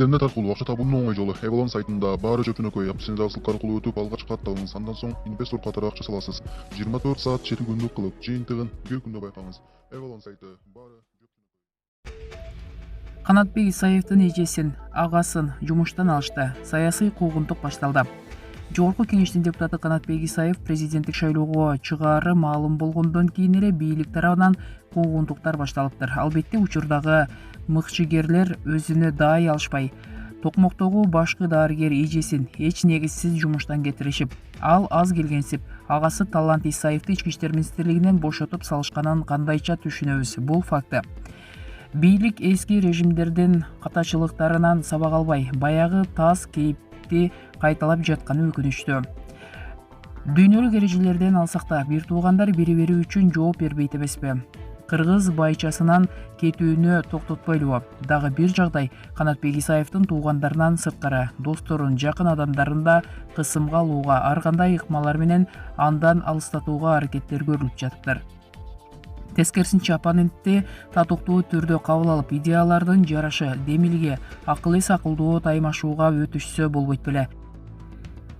Интернет аркылуу акча табуунун оңой жолу. Avalon сайтында баары жөпүнөкөй аппсиндүү ссылка аркылуу өтүп, алгач катты алыңыз. Андан соң инвестор катары акча саласыз. 24 саат 7 күндүк кылып, жыйынтыгын бир күндө байкаңыз. Avalon сайты баары Канатбек Исаевдин эжесин, агасын жумуштан алышты. Саясий куугунтук башталды. Жогорку кеңештин депутаты Канатбек Исаев президенттик шайлоого чыгаары маалым болгондон кийин эле бийлик тарабынан куугунтуктар башталыптыр. Албетте учурдагы мыкчыгерлер өзүнө даай алышпай, Токмоктогу башкы дарыгер эжесин эч негизсиз жумуштан кетиришип, ал аз келгенсип, агасы Талант Исаевди Ички иштер министрлигинен бошотуп салышканын кандайча түшүнөбүз? Бул факты. Бийлик эски режимдердин катачылыктарынан сабак албай, баягы таз кейипти кайталап жатканы өкүнүчтүү. Дүйнөлүк эрежелерден алсак да, бир туугандар бири-бири үчүн жооп бербейт эмеспи? Кыргыз байчасынан кетүүнү токтотпойлубу? Дагы бир жагдай Канатбек Исаевдин туугандарынан сырткары досторун, жакын адамдарын да кысымга алууга, ар кандай ыкмалар менен андан алыстатууга аракеттер көрүлүп жатыптыр. Тескерисинче, оппонентти татыктуу түрдө кабыл алып, идеялардын жарашы, демилге, акыл-эс акылдуу таймашууга өтүшсө болбойт беле?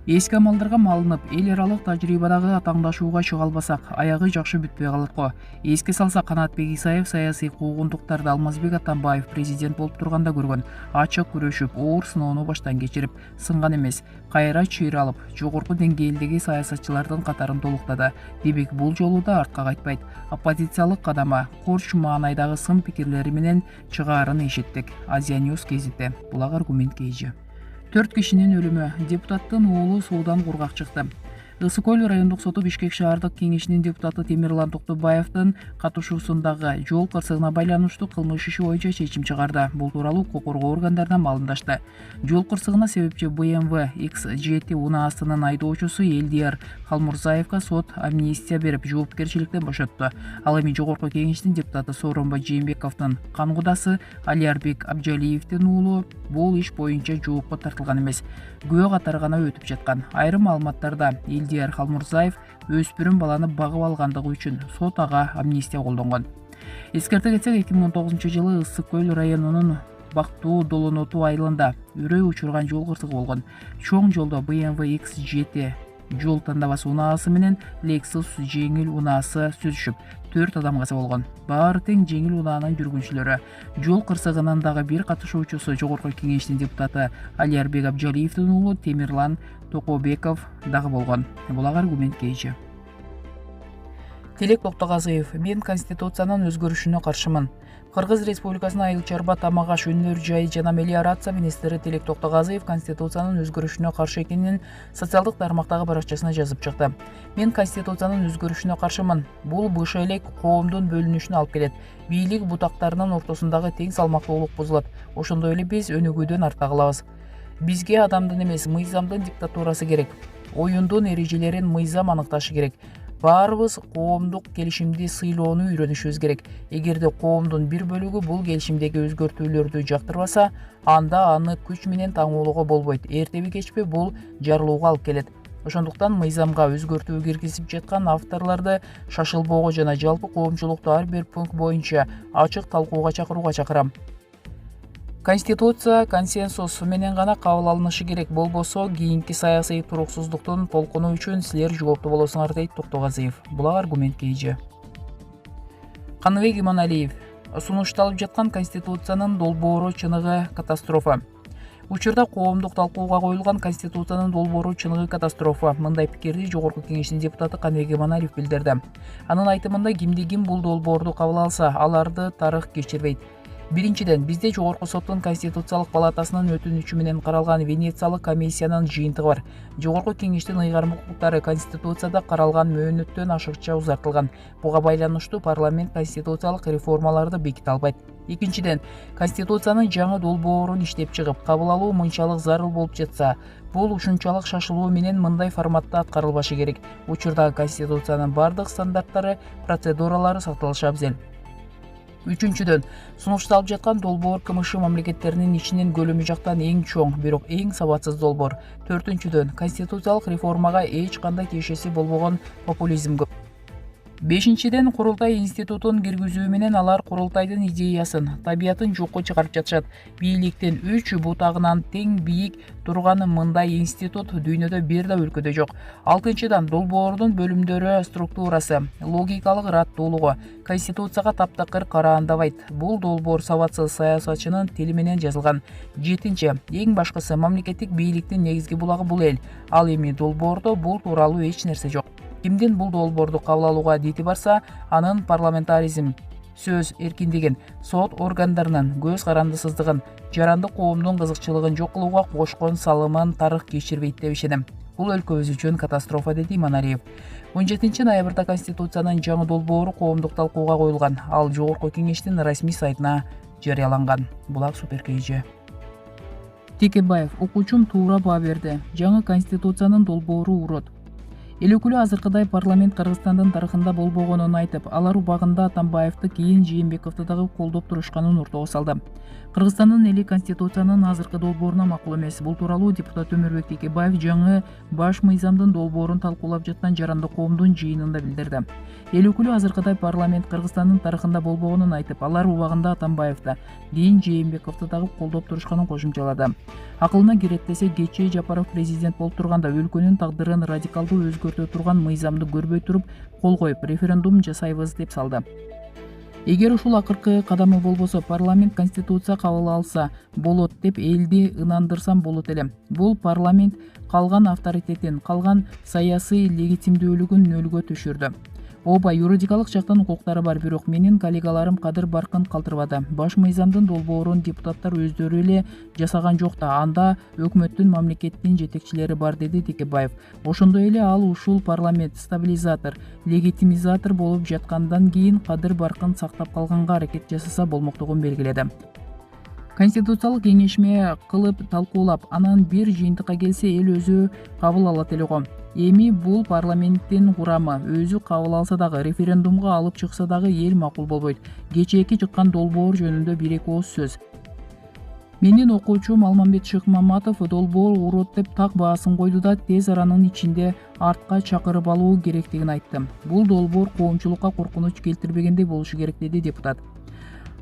Эски амалдарга малынып, эл аралык тажрыйбадагы таңдашууга чыга албасак, аягы жакшы бүтпөй калат го. Эске салсак, Канатбек Исаев саясий куугунтуктарды Алмазбек Атамбаев президент болуп турганда көргөн. Ачык күрөшүп, оор сыноону баштан кечирип, сынган эмес, кайра чыйыр алып, жогорку деңгээлдеги саясатчылардын катарын толуктады. Демек, бул жолу да артка кайтпайт. Оппозициялык кадама, корч маанайдагы сын пикирлери менен чыгаарын эшиттик. Азия News гезити. Булак аргумент кейжи. 4 кишинин өлүмү. Депутаттын уулу суудан кургак чыкты. Ысык Көл райондук соту Бишкек шаардык кеңешинин депутаты Темирлан Токтубаевдин катышуусундагы жол кырсыгына байланыштуу кылмыш иши боюнча чечим чыгарды. Бул тууралуу укук коргоо органдарынан маалымдашты. Жол кырсыгына себепчи BMW X7 унаасынын айдоочусу Элдияр Халмурзаевга сот амнистия берип, жоопкерчиликтен бошотту. Ал эми жогорку кеңештин депутаты Сооронбай Жээнбековдун кангудасы Алиярбек Абджалиевдин уулу бул иш боюнча жоопко тартылган эмес, күбө катары гана өтүп жаткан. Айрым маалыматтарда Элдияр Халмурзаев өспүрүм баланы багып алгандыгы үчүн сот ага амнистия колдонгон. Эскерте кетсек, 2009-жылы Ысык Көл районунун Бактуу Долоноту айылында үрөй учурган жол кырсыгы болгон. Чоң жолдо BMW X7 жол тандабасы унаасы менен Lexus жеңил унаасы сүзүшүп, 4 адам каза болгон. Баары тең жеңил унаанын жүргүнчүлөрү. Жол кырсыгынын дагы бир катышуучусу жогорку кеңештин депутаты Алиярбек Абджалиевдин уулу Темирлан Токобеков дагы болгон. Булак аргумент кейжи. Тилек Токтогазыев: мен Конституциянын өзгөрүшүнө каршымын. Кыргыз Республикасынын Айыл чарба, тамак аш өнөр жайы жана мелиорация министри Тилек Токтогазыев Конституциянын өзгөрүшүнө каршы экенин социалдык тармактагы баракчасына жазып чыкты. Мен Конституциянын өзгөрүшүнө каршымын. Бул быш элек коомдун бөлүнүшүнө алып келет. Бийлик бутактарынын ортосундагы тең салмактуулук бузулат. Ошондой эле биз өнүгүүдөн артта калабыз. Бизге адамдын эмес, мыйзамдын диктатурасы керек. Оюндун эрежелерин мыйзам аныкташы керек. Баарыбыз коомдук келишимди сыйлоону үйрөнүшүбүз керек. Эгерде коомдун бир бөлүгү бул келишимдеги өзгөртүүлөрдү жактырбаса, анда аны күч менен таңоолоого болбойт. Эртеби кечпи бул жарылууга алып келет. Ошондуктан мыйзамга өзгөртүү киргизип жаткан авторлорду шашылбоого жана жалпы коомчулукту ар бир пункт боюнча ачык талкууга чакырууга чакырам. Конституция консенсус менен гана кабыл алынышы керек. Болбосо кийинки саясий туруксуздуктун толкуну үчүн силер жооптуу болосуңар, дейт Токтогазыев. Булак аргумент кейжи. Каныбек Иманалиев: сунушталып жаткан Конституциянын долбоору чыныгы катастрофа. Учурда коомдук талкууга коюлган Конституциянын долбоору чыныгы катастрофа. Мындай пикирди жогорку кеңештин депутаты Каныбек Иманалиев билдирди. Анын айтымында, кимди-ким бул долбоорду кабыл алса, аларды тарых кечирбейт. Биринчиден, бизде жогорку соттун Конституциялык палатасынын өтүнүчү менен каралган Венециялык комиссиянын жыйынтыгы бар. Жогорку кеңештин ыйгарым укуктары Конституцияда каралган мөөнөттөн ашыкча узартылган. Буга байланыштуу парламент конституциялык реформаларды беките албайт. Экинчиден, Конституциянын жаңы долбоорун иштеп чыгып, кабыл алуу мынчалык зарыл болуп жатса, бул ушунчалык шашылуу менен мындай форматта аткарылбашы керек. Учурдагы Конституциянын бардык стандарттары, процедуралары сакталышы абзел. Үчүнчүдөн, сунушталып жаткан долбоор КМШ мамлекеттеринин ичинен көлөмү жактан эң чоң, бирок эң сабатсыз долбоор. Төртүнчүдөн, конституциялык реформага эч кандай тиешеси болбогон популизм көп. Бешинчиден, курултай институтун киргизүү менен алар курултайдын идеясын, табиятын жокко чыгарып жатышат. Бийликтин 3 бутагынан тең бийик турган мындай институт дүйнөдө бир да өлкөдө жок. 6-чыдан, долбоордун бөлүмдөрү структурасы, логикалык ыраттуулугу Конституцияга таптакыр караандабайт. Бул долбоор сабатсыз саясатчынын тили менен жазылган. 7-чи, эң башкысы мамлекеттик бийликтин негизги булагы бул эл. Ал эми долбоордо бул тууралуу эч нерсе жок. Кимдин бул долбоорду кабыл алууга дити барса, анын парламентаризм, сөз эркиндигин, сот органдарынын көз карандысыздыгын, жарандык коомдун кызыкчылыгын жок кылууга кошкон салымын тарых кечирбейт деп ишенем. Бул өлкөбүз үчүн катастрофа, деди Иманалиев. 17 ноябрда Конституциянын жаңы долбоору коомдук талкууга коюлган. Ал Жогорку Кеңештин расмий сайтына жарыяланган. Булак Суперкейжи. Текебаев: окуучум туура баа берди. Жаңы Конституциянын долбоору урот. Эл өкүлү азыркыдай парламент Кыргызстандын тарыхында болбогонун айтып, алар убагында Атамбаевди, кийин Жээнбековду дагы колдоп турушканын ортого салды. Кыргызстандын эли Конституциянын азыркы долбооруна макул эмес. Бул тууралуу депутат Өмүрбек Текебаев жаңы баш мыйзамдын долбоорун талкуулап жаткан жарандык коомдун жыйынында билдирди. Эл өкүлү азыркыдай парламент Кыргызстандын тарыхында болбогонун айтып, алар убагында Атамбаевди, кийин Жээнбековду дагы колдоп турушканын кошумчалады. Акылына кирет десе, кечээ Жапаров президент болуп турганда өлкөнүн тагдырын радикалдуу өзгөртө турган мыйзамды көрбөй туруп кол коюп референдум жасайбыз деп салды. Эгер ушул акыркы кадамы болбосо, парламент Конституция кабыл алса болот деп элди ынандырсам болот элем. Бул парламент калган авторитетин, калган саясий легитимдүүлүгүн нөлгө түшүрдү. Ооба, юридикалык жактан укуктары бар, бирок менин коллегаларым кадыр баркын калтырбады. Баш мыйзамдын долбоорун депутаттар өздөрү эле жасаган жок да, анда өкмөттүн, мамлекеттин жетекчилери бар, деди Текебаев. Ошондой эле ал ушул парламент стабилизатор, легитимизатор болуп жаткандан кийин кадыр баркын сактап калганга аракет жасаса болмоктугун белгиледи. Конституциялык кеңешме кылып талкуулап, анан бир жыйынтыкка келсе эл өзү кабыл алат эле го. Эми бул парламенттин курамы өзү кабыл алса дагы, референдумга алып чыкса дагы эл макул болбойт. Кечээки чыккан долбоор жөнүндө 1-2 ооз сөз. Менин окуучум Алмамбет Шыкмаматов долбоор урот деп так баасын койду да, тез аранын ичинде артка чакырып алуу керектигин айтты. Бул долбоор коомчулукка коркунуч келтирбегендей болушу керек, деди депутат.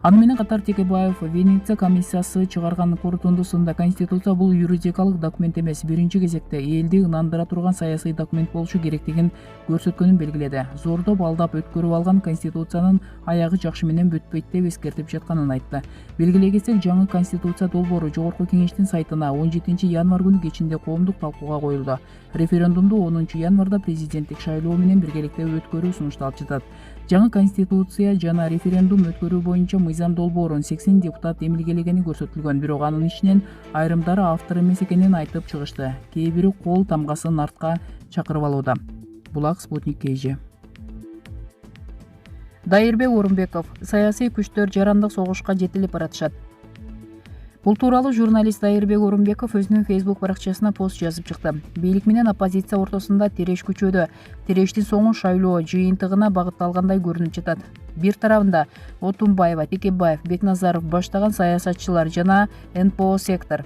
Аны менен катар Текебаев Венеция комиссиясы чыгарган корутундусунда Конституция бул юридикалык документ эмес, биринчи кезекте элди ынандыра турган саясий документ болушу керектигин көрсөткөнүн белгиледи. Зордоп алдап өткөрүп алган Конституциянын аягы жакшы менен бүтпөйт деп эскертип жатканын айтты. Белгилей кетсек, жаңы Конституция долбоору Жогорку Кеңештин сайтына 17 январь күнү кечинде коомдук талкууга коюлду. Референдумду 10 январда президенттик шайлоо менен биргеликте өткөрүү сунушталып жатат. Жаңы Конституция жана референдум өткөрүү боюнча мыйзам долбоорун 80 депутат эмилгелегени көрсөтүлгөн, бирок анын ичинен айрымдары автор эмес экенин айтып чыгышты. Кээ бири кол тамгасын артка чакырып алууда. Булак Спутник Кейжи. Дайырбек Орунбеков: саясий күчтөр жарандык согушка жетилип баратышат. Бул тууралуу журналист Дайырбек Орунбеков өзүнүн Facebook баракчасына пост жазып чыкты. Бийлик менен оппозиция ортосунда тереш күчөдө. Терештин соңу шайлоо жыйынтыгына багытталгандай көрүнүп жатат. Бир тарабында Отунбаева, Текебаев, Бекназаров баштаган саясатчылар жана НПО сектор.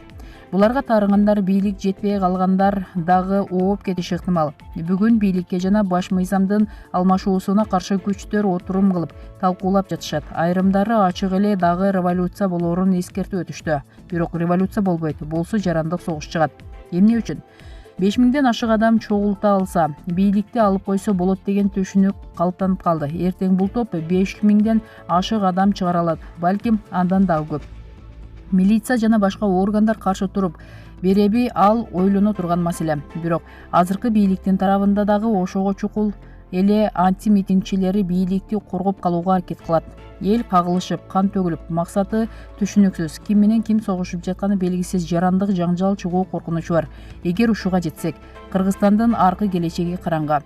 Буларга таарынгандар, бийлик жетпей калгандар дагы ооп кетиши ыктымал. Бүгүн бийликке жана баш мыйзамдын алмашуусуна каршы күчтөр отурум кылып талкуулап жатышат. Айрымдары ачык эле дагы революция болоорун эскертип өтүштү. Бирок революция болбойт, болсо жарандык согуш чыгат. Эмне үчүн? 5000ден ашык адам чогулта алса, бийликти алып койсо болот деген түшүнүк калыптанып калды. Эртең бул топ 5000ден ашык адам чыгара алат, балким андан дагы көп. Милиция жана башка органдар каршы туруп береби, ал ойлоно турган маселе. Бирок азыркы бийликтин тарабында дагы ошого чукул эле антимитингчилери бийликти коргоп калууга аракет кылат. Эл кагылышып, кан төгүлүп, максаты түшүнүксүз, ким менен ким согушуп жатканы белгисиз, жарандык жаңжал чыгуу коркунучу бар. Эгер ушуга жетсек, Кыргызстандын аркы келечеги караңгы.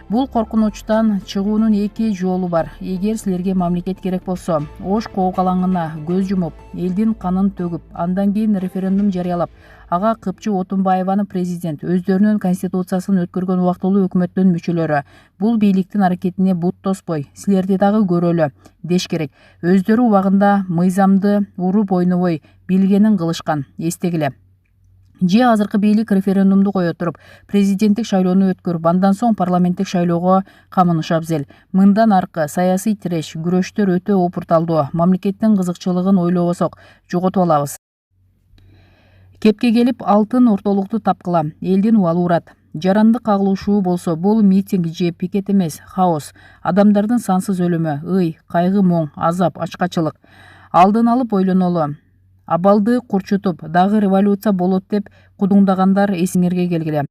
Бул коркунучтан чыгуунун эки жолу бар. Эгер силерге мамлекет керек болсо, Ош коогалаңына көз жумуп, элдин канын төгүп, андан кийин референдум жарыялап, ага Кыпчы Отунбаеваны президент, өздөрүнүн конституциясын өткөргөн убактылуу өкмөттүн мүчөлөрү бул бийликтин аракетине бут тоспой, силерди дагы көрөлү деш керек. Өздөрү убагында мыйзамды уруп ойнобой билгенин кылышкан, эстегиле. же азыркы бийлик референдумду кое туруп президенттик шайлоону өткөрүп андан соң парламенттик шайлоого камынышы абзел. Мындан аркы саясий тиреш күрөштөр өтө опурталдуу. Мамлекеттин кызыкчылыгын ойлобосок жоготуп алабыз. Кепке келип алтын ортолукту тапкыла. Элдин убалы урат. Жаранды кагылышуу болсо бул митинг же пикет эмес, хаос. Адамдардын сансыз өлүмү, кайгы, моң, азап, ачкачылык. Алдын алып ойлонолу. Абалды курчутуп, дагы революция болот деп кудуңдагандар эсиңерге келгиле.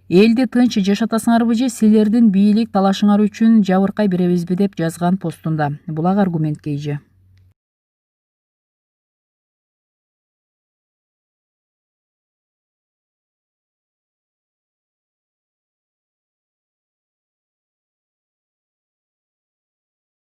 Элди тынч жашатасыңарбы же силердин бийлик талашыңар үчүн жабыркай беребизби деп жазган постунда. Булак аргументке ие.